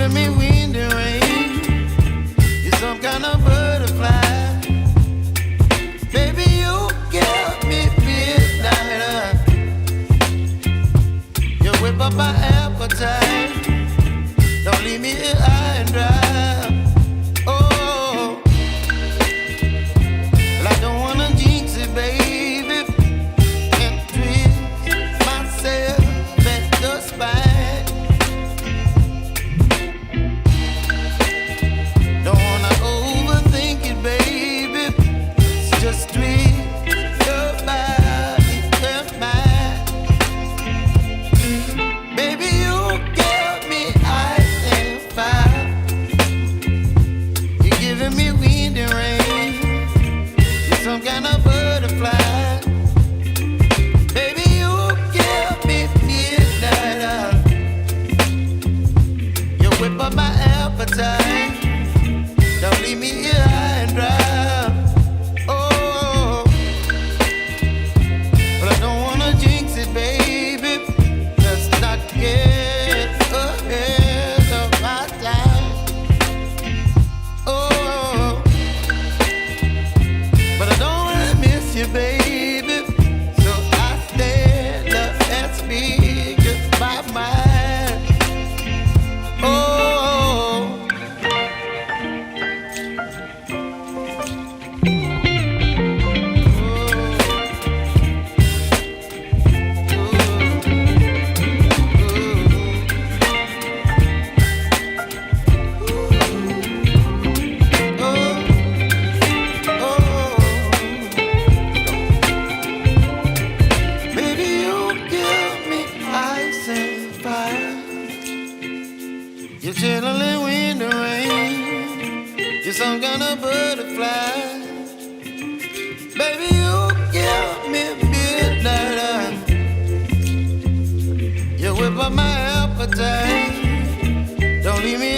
giving me wind and rain. You're some kind of butterfly. Baby, you give me midnight. You whip up my appetite. Don't leave me here high and dry. Oh, well, I don't wanna jinx it, baby. Can't twist myself at the spine. Don't wanna overthink it, baby. It's just twist your body and mine. Baby, you give me ice and fire. You're giving me wind and rain. You're some kind of butterfly. Baby, you give me midnight. You whip up my appetite. Don't leave me here high and dry. Oh, but I don't wanna jinx it, baby. Let's not get ahead of my time. Oh, but I don't wanna miss you, baby. So I stand up and speak just my mind. Oh. Baby, you give me ice and fire. You're chilling wind and rain. You're some kind of butterfly. Baby, you give me midnight. You whip up my appetite. Don't leave me